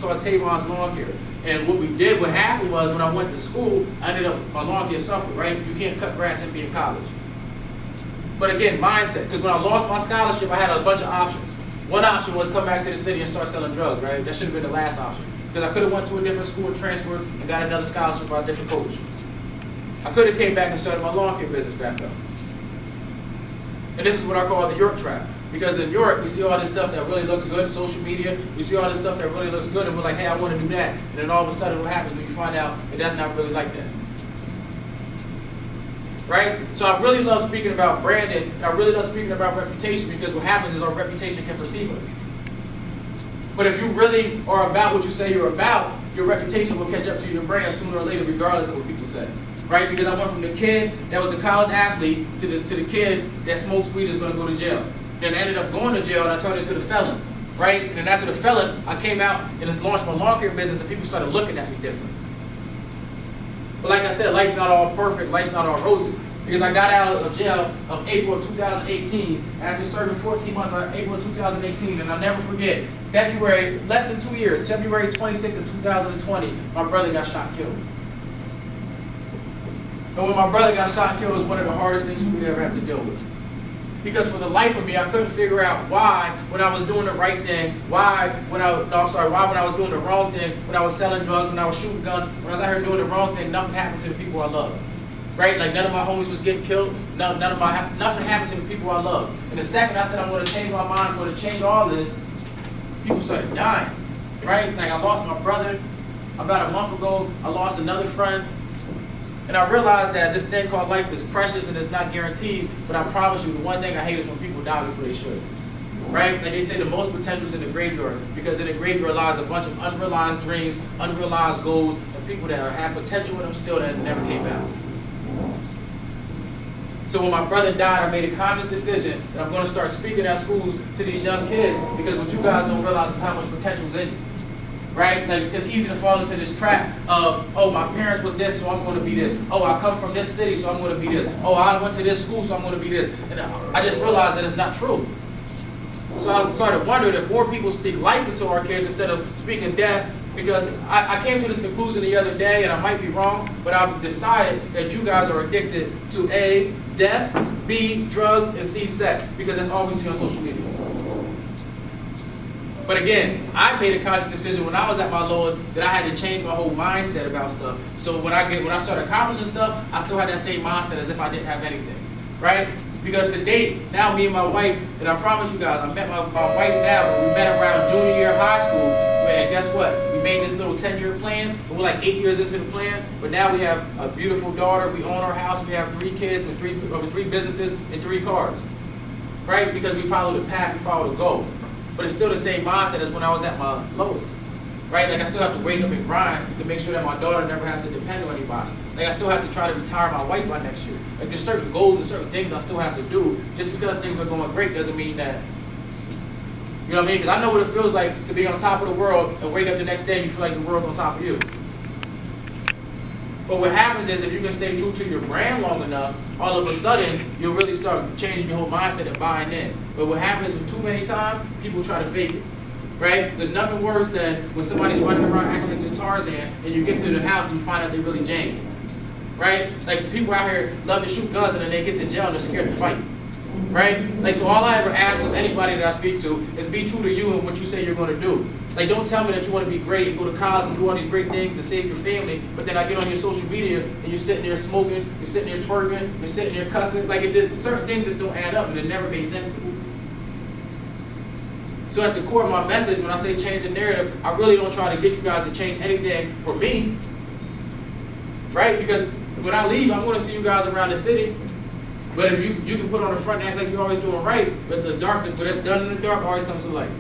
called Tavon's Lawn Care. And what happened was when I went to school, I ended up, my lawn care suffered, right? You can't cut grass and be in college. But again, mindset, because when I lost my scholarship, I had a bunch of options. One option was come back to the city and start selling drugs, right? That should have been the last option. Because I could have went to a different school and transferred and got another scholarship by a different coach. I could have came back and started my lawn care business back up. And this is what I call the York trap. Because in York, we see all this stuff that really looks good, social media, we see all this stuff that really looks good, and we're like, hey, I want to do that. And then all of a sudden what happens when you find out that that's not really like that. Right? So I really love speaking about branding, and I really love speaking about reputation, because what happens is our reputation can perceive us. But if you really are about what you say you're about, your reputation will catch up to your brand sooner or later, regardless of what people say. Right? Because I went from the kid that was a college athlete to the kid that smokes weed is going to go to jail. Then I ended up going to jail and I turned into the felon. Right? And then after the felon, I came out and just launched my lawn care business and people started looking at me different. But like I said, life's not all perfect, life's not all roses. Because I got out of jail of April of 2018, after serving 14 months in April of 2018, and I'll never forget, February, less than 2 years, February 26th of 2020, my brother got shot and killed. And when my brother got shot and killed, it was one of the hardest things we would ever have to deal with. Because for the life of me, I couldn't figure out why, when I was doing the right thing, why when I was doing the wrong thing, when I was selling drugs, when I was shooting guns, when I was out here doing the wrong thing, nothing happened to the people I love. Right? Like none of my homies was getting killed, nothing happened to the people I love. And the second I said I'm going to change my mind, I'm going to change all this, people started dying. Right? Like I lost my brother about a month ago, I lost another friend. And I realized that this thing called life is precious and it's not guaranteed, but I promise you, the one thing I hate is when people die before they should. Right? Like they say the most potential is in the graveyard, because in the graveyard lies a bunch of unrealized dreams, unrealized goals, and people that have potential in them still that never came out. So when my brother died, I made a conscious decision that I'm going to start speaking at schools to these young kids, because what you guys don't realize is how much potential is in you. Right? Like it's easy to fall into this trap of, oh, my parents was this, so I'm going to be this. Oh, I come from this city, so I'm going to be this. Oh, I went to this school, so I'm going to be this. And I just realized that it's not true. So I started wondering if more people speak life into our kids instead of speaking death, because I came to this conclusion the other day, and I might be wrong, but I've decided that you guys are addicted to A, death, B, drugs, and C, sex, because that's all we see on social media. But again, I made a conscious decision when I was at my lowest that I had to change my whole mindset about stuff. So when I started accomplishing stuff, I still had that same mindset as if I didn't have anything, right? Because to date, now me and my wife, and I promise you guys, I met my wife now, but we met around junior year of high school, and guess what? We made this little 10-year plan, but we're like 8 years into the plan, but now we have a beautiful daughter, we own our house, we have 3 kids, and 3 businesses, and 3 cars, right? Because we follow the path, we follow the goal. But it's still the same mindset as when I was at my lowest, right? Like I still have to wake up and grind to make sure that my daughter never has to depend on anybody. Like I still have to try to retire my wife by next year. Like there's certain goals and certain things I still have to do. Just because things are going great doesn't mean that, you know what I mean? Because I know what it feels like to be on top of the world and wake up the next day and you feel like the world's on top of you. But what happens is if you can stay true to your brand long enough, all of a sudden, you'll really start changing your whole mindset and buying in. But what happens is too many times, people try to fake it, right? There's nothing worse than when somebody's running around acting like they're Tarzan and you get to the house and you find out they're really Jane, right? Like people out here love to shoot guns and then they get to jail and they're scared to fight, right? Like so all I ever ask of anybody that I speak to is be true to you and what you say you're going to do. Like don't tell me that you want to be great and go to college and do all these great things and save your family, but then I get on your social media and you're sitting there smoking, you're sitting there twerking, you're sitting there cussing. Like certain things just don't add up and it never made sense to me. So at the core of my message, when I say change the narrative, I really don't try to get you guys to change anything for me, right? Because when I leave, I'm going to see you guys around the city. But if you can put on the front and act like you're always doing right, but the dark, but that's done in the dark always comes to light.